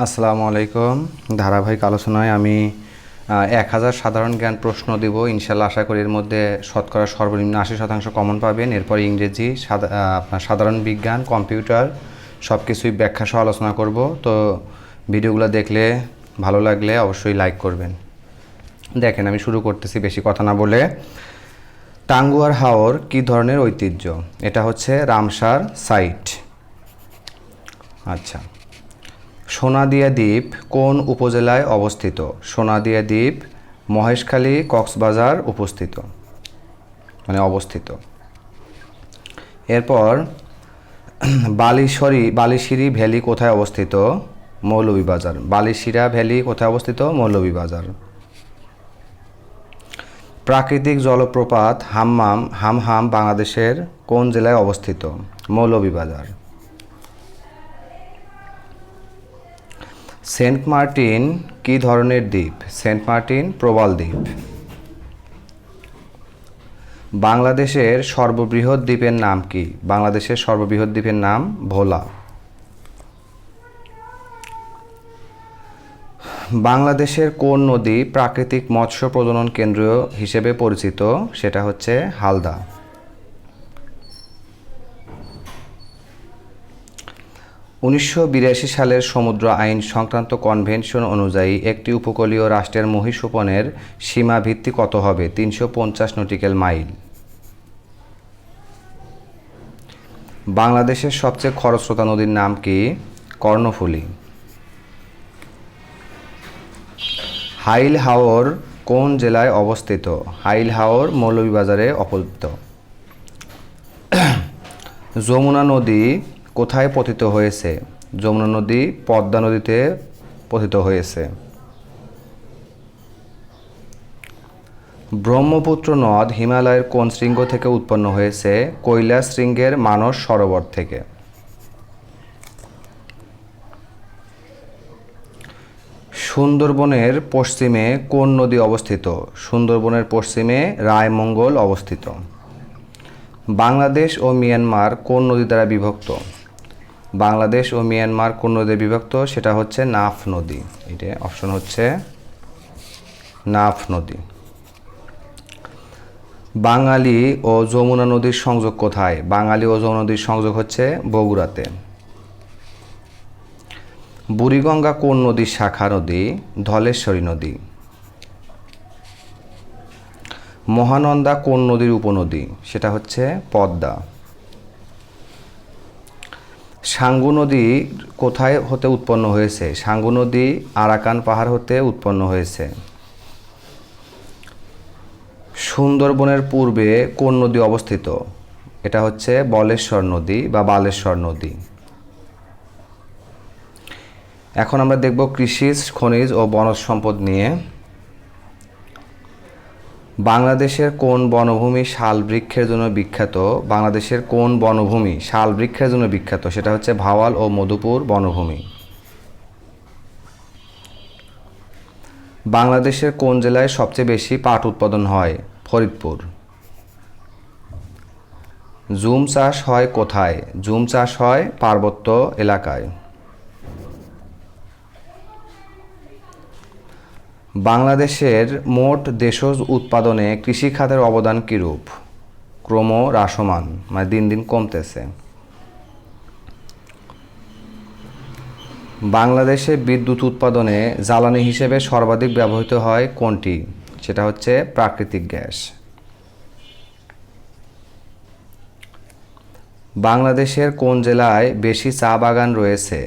আসসালামু আলাইকুম। ধারাবাহিক আলোচনায় আমি 1000 সাধারণ জ্ঞান প্রশ্ন দেব। ইনশাল্লাহ আশা করি এর মধ্যে শতকরা সর্বনিম্ন 80% কমন পাবেন। এরপর ইংরেজি, আপনার সাধারণ বিজ্ঞান, কম্পিউটার সব কিছুই ব্যাখ্যা সহ আলোচনা করব। তো ভিডিওগুলো দেখলে ভালো লাগলে অবশ্যই লাইক করবেন। দেখেন, আমি শুরু করতেছি বেশি কথা না বলে। টাঙ্গুয়ার হাওর কী ধরনের ঐতিহ্য? এটা হচ্ছে রামসার সাইট। আচ্ছা, সোনাদিয়া দ্বীপ কোন উপজেলায় অবস্থিত? সোনাদিয়া দ্বীপ মহেশখালী, কক্সবাজার অবস্থিত। এরপর বালিশিরি ভ্যালি কোথায় অবস্থিত? মৌলভীবাজার। বালিশিরা ভ্যালি কোথায় অবস্থিত? মৌলভীবাজার। প্রাকৃতিক জলপ্রপাত হামহাম বাংলাদেশের কোন জেলায় অবস্থিত? মৌলভীবাজার। সেন্ট মার্টিন কী ধরনের দ্বীপ? সেন্ট মার্টিন প্রবাল দ্বীপ। বাংলাদেশের সর্ববৃহৎ দ্বীপের নাম কি? বাংলাদেশের সর্ববৃহৎ দ্বীপের নাম ভোলা। বাংলাদেশের কোন নদী প্রাকৃতিক মৎস্য প্রজনন কেন্দ্র হিসেবে পরিচিত? সেটা হচ্ছে হালদা। 1982 সালের সমুদ্র আইন সংক্রান্ত কনভেনশন অনুযায়ী একটি উপকূলীয় রাষ্ট্রের মহীসোপনের সীমা ভিত্তি কত হবে? 350 নটিক্যাল মাইল। বাংলাদেশের সবচেয়ে খরস্রোতা নদীর নাম কি? কর্ণফুলী। হাইল হাওর কোন জেলায় অবস্থিত? হাইল হাওর মৌলভীবাজারে অবস্থিত। যমুনা নদী কোথায় পতিত হয়েছে? যমুনা নদী পদ্মা নদীতে পতিত হয়েছে। ব্রহ্মপুত্র নদ হিমালয়ের কোন শৃঙ্গ থেকে উৎপন্ন হয়েছে? কৈলাস শৃঙ্গের মানস সরোবর থেকে। সুন্দরবনের পশ্চিমে কোন নদী অবস্থিত? সুন্দরবনের পশ্চিমে রায়মঙ্গল অবস্থিত। বাংলাদেশ ও মিয়ানমার কোন নদী দ্বারা বিভক্ত? বাংলাদেশ ও মিয়ানমার কোন নদী বিভক্ত? সেটা হচ্ছে নাফ নদী। এটা অপশন হচ্ছে নাফ নদী। বাঙালি ও যমুনা নদীর সংযোগ কোথায়? বাঙালি ও যমুনা নদীর সংযোগ হচ্ছে বগুড়াতে। বুড়িগঙ্গা কোন নদীর শাখা নদী? ধলেশ্বরী নদী। মহানন্দা কোন নদীর উপনদী? সেটা হচ্ছে পদ্মা। সাঙ্গু নদী কোথায় হতে উৎপন্ন হয়েছে? সাঙ্গু নদী আরাকান পাহাড় হতে উৎপন্ন হয়েছে। সুন্দরবনের পূর্বে কোন নদী অবস্থিত? এটা হচ্ছে বলেশ্বর নদী বা বালেশ্বর নদী। এখন আমরা দেখব কৃষি, খনিজ ও বনজ সম্পদ নিয়ে। বাংলাদেশের কোন বনভূমি শাল বৃক্ষের জন্য বিখ্যাত? বাংলাদেশের কোন বনভূমি শাল বৃক্ষের জন্য বিখ্যাত? সেটা হচ্ছে ভাওয়াল ও মধুপুর বনভূমি। বাংলাদেশের কোন জেলায় সবচেয়ে বেশি পাট উৎপাদন হয়? ফরিদপুর। জুম চাষ হয় কোথায়? জুম চাষ হয় পার্বত্য এলাকায়। বাংলাদেশের মোট দেশজ উৎপাদনে কৃষি খাতের অবদান কিরূপ? ক্রমহ্রাসমান, মানে দিন দিন কমতেছে। বাংলাদেশে বিদ্যুৎ উৎপাদনে জ্বালানি হিসেবে সর্বাধিক ব্যবহৃত হয় কোনটি? সেটা হচ্ছে প্রাকৃতিক গ্যাস। বাংলাদেশের কোন জেলায় বেশি চা বাগান রয়েছে?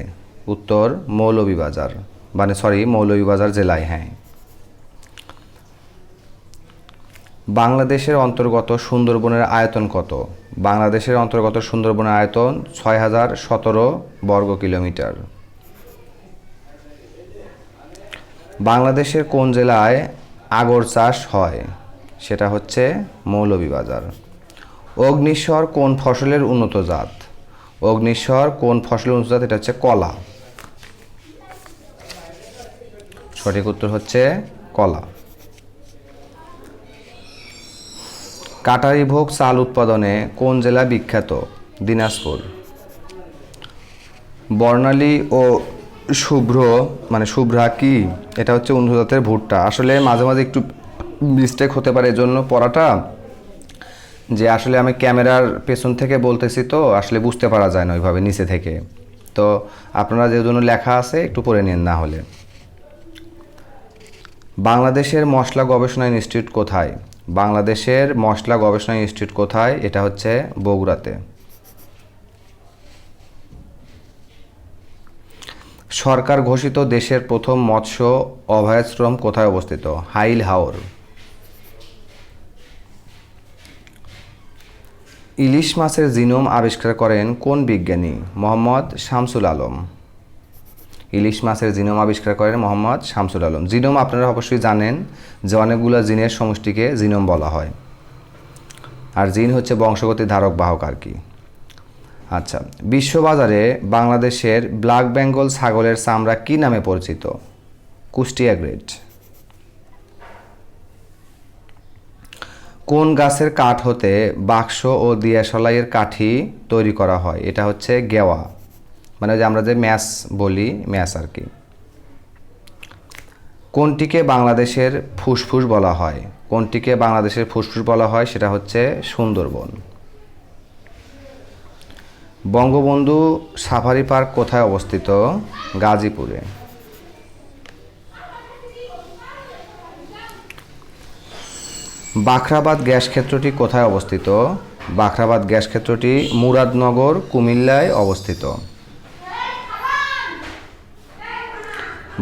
উত্তর মৌলভীবাজার, মৌলভীবাজার জেলায়। হ্যাঁ। বাংলাদেশের অন্তর্গত সুন্দরবনের আয়তন কত? বাংলাদেশের অন্তর্গত সুন্দরবনের আয়তন 6017 বর্গ কিলোমিটার। বাংলাদেশের কোন জেলায় আগর চাষ হয়? সেটা হচ্ছে মৌলভীবাজার। অগ্নিশ্বর কোন ফসলের উন্নত জাত? অগ্নিশ্বর কোন ফসলের উন্নত জাত? এটা হচ্ছে কলা। সঠিক উত্তর হচ্ছে কলা। কাটারিভোগ চাল উৎপাদনে কোন জেলা বিখ্যাত? দিনাজপুর। বর্ণালী ও শুভ্র মানে শুভ্রা কি? এটা হচ্ছে উন্নত জাতের ভুট্টা। আসলে মাঝে মাঝে একটু মিস্টেক হতে পারে, এজন্য পড়াটা যে আসলে আমি ক্যামেরার পেছন থেকে বলতেছি তো আসলে বুঝতে পারা যায় না ওইভাবে নিচে থেকে। তো আপনারা যে জন্য লেখা আছে একটু পড়ে নিন না হলে। বাংলাদেশের মশলা গবেষণা ইনস্টিটিউট কোথায়? বাংলাদেশের মশলা গবেষণা ইনস্টিটিউট কোথায়? এটা হচ্ছে বগুড়াতে। সরকার ঘোষিত দেশের প্রথম মৎস্য অভয়াশ্রম কোথায় অবস্থিত? হাইল হাওর। ইলিশ মাছের জিনোম আবিষ্কার করেন কোন বিজ্ঞানী? মোহাম্মদ শামসুল আলম। ইলিশ মাছের জিনোম আবিষ্কার করেন মোহাম্মদ শামসুল আলম। জিনোম আপনারা অবশ্যই জানেন যে অনেকগুলো জিনের সমষ্টিকে জিনোম বলা হয়, আর জিন হচ্ছে বংশগতির ধারক বাহক আর কি। আচ্ছা, বিশ্ববাজারে বাংলাদেশের ব্ল্যাক বেঙ্গল ছাগলের চামড়া কী নামে পরিচিত? কুষ্টিয়া গ্রেড। কোন গাছের কাঠ হতে বাক্স ও দিয়াশলাইয়ের কাঠি তৈরি করা হয়? এটা হচ্ছে গেওয়া, মানে যে আমরা যে ম্যাচ বলি, ম্যাচ আর কি। কোনটিকে বাংলাদেশের ফুসফুস বলা হয়? কোনটিকে বাংলাদেশের ফুসফুস বলা হয়? সেটা হচ্ছে সুন্দরবন। বঙ্গবন্ধু সাফারি পার্ক কোথায় অবস্থিত? গাজীপুরে। বাখরাবাদ গ্যাস ক্ষেত্রটি কোথায় অবস্থিত? বাখরাবাদ গ্যাস ক্ষেত্রটি মুরাদনগর, কুমিল্লায় অবস্থিত।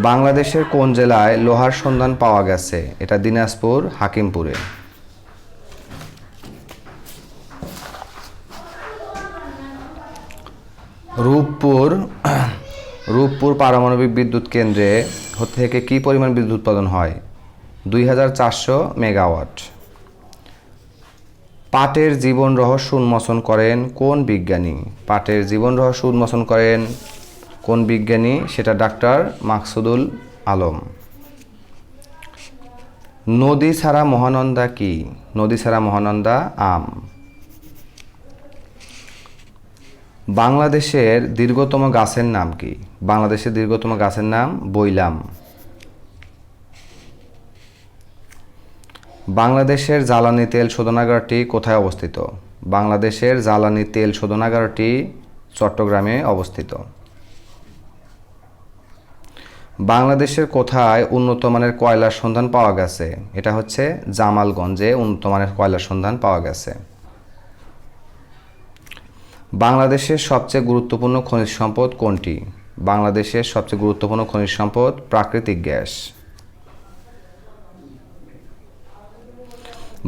বাংলাদেশের কোন জেলায় লোহার সন্ধান পাওয়া গেছে? এটা দিনাজপুর, হাকিমপুরে। রূপপুর পারমাণবিক বিদ্যুৎ কেন্দ্রে থেকে কী পরিমাণ বিদ্যুৎ উৎপাদন হয়? 2400 মেগাওয়াট। পাটের জীবন রহস্য উন্মোচন করেন কোন বিজ্ঞানী? পাটের জীবন রহস্য উন্মোচন করেন কোন বিজ্ঞানী? সেটা ডাক্তার মাকসুদুল আলম। নদী ছাড়া মহানন্দা কি? নদী ছাড়া মহানন্দা আম। বাংলাদেশের দীর্ঘতম গাছের নাম কি? বাংলাদেশের দীর্ঘতম গাছের নাম বৈলাম। বাংলাদেশের জ্বালানি তেল শোধনাগারটি কোথায় অবস্থিত? বাংলাদেশের জ্বালানি তেল শোধনাগারটি চট্টগ্রামে অবস্থিত। বাংলাদেশের কোথায় উন্নত মানের কয়লার সন্ধান পাওয়া গেছে? এটা হচ্ছে জামালগঞ্জে উন্নত মানের কয়লার সন্ধান পাওয়া গেছে। বাংলাদেশের সবচেয়ে গুরুত্বপূর্ণ খনিজ সম্পদ কোনটি? বাংলাদেশের সবচেয়ে গুরুত্বপূর্ণ খনিজ সম্পদ প্রাকৃতিক গ্যাস।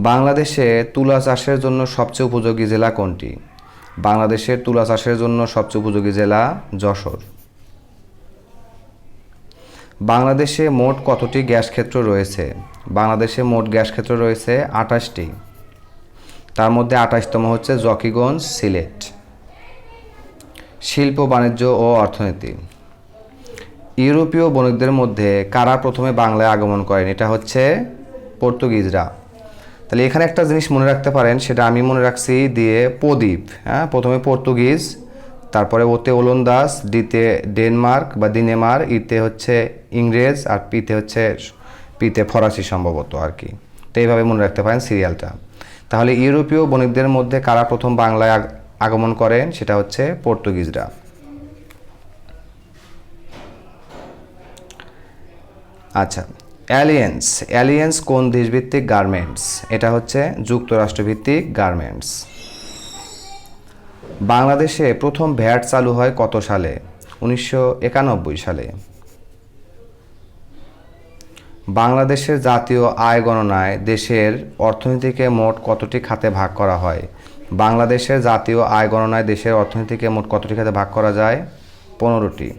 বাংলাদেশে তুলা চাষের জন্য সবচেয়ে উপযোগী জেলা কোনটি? বাংলাদেশের তুলা চাষের জন্য সবচেয়ে উপযোগী জেলা যশোর। বাংলাদেশে মোট কতটি গ্যাস ক্ষেত্র রয়েছে? বাংলাদেশে মোট গ্যাস ক্ষেত্র রয়েছে 28টি। তার মধ্যে 28তম হচ্ছে জকিগঞ্জ, সিলেট। শিল্প, বাণিজ্য ও অর্থনীতি। ইউরোপীয় বণিকদের মধ্যে কারা প্রথমে বাংলায় আগমন করেন? এটা হচ্ছে পর্তুগিজরা। তাহলে এখানে একটা জিনিস মনে রাখতে পারেন, সেটা আমি মনে রাখছি দিয়ে প্রদীপ। হ্যাঁ, প্রথমে পর্তুগিজ, তারপরে ওতে ওলন্দাজ, ডিতে ডেনমার্ক বা দিনেমার, ইতে হচ্ছে ইংরেজ, আর পিতে ফরাসি সম্ভবত আর কি। তো এইভাবে মনে রাখতে পারেন সিরিয়ালটা। তাহলে ইউরোপীয় বণিকদের মধ্যে কারা প্রথম বাংলায় আগমন করেন? সেটা হচ্ছে পর্তুগিজরা। আচ্ছা, অ্যালিয়েন্স কোন দেশভিত্তিক গার্মেন্টস? এটা হচ্ছে যুক্তরাষ্ট্রভিত্তিক গার্মেন্টস। বাংলাদেশে প্রথম ভ্যাট চালু হয় কত সালে? 1991 সালে। বাংলাদেশের জাতীয় আয় গণনায় দেশের অর্থনীতিকে মোট কতটি খাতে ভাগ করা হয়? বাংলাদেশের জাতীয় আয় গণনায় দেশের অর্থনীতিকে মোট কতটি খাতে ভাগ করা যায়? 15টি।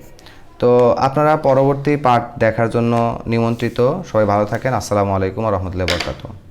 তো আপনারা পরবর্তী পার্ট দেখার জন্য নিমন্ত্রিত। সবাই ভালো থাকেন। আসসালামু আলাইকুম ওয়া রাহমাতুল্লাহি ওয়া বারাকাতুহু।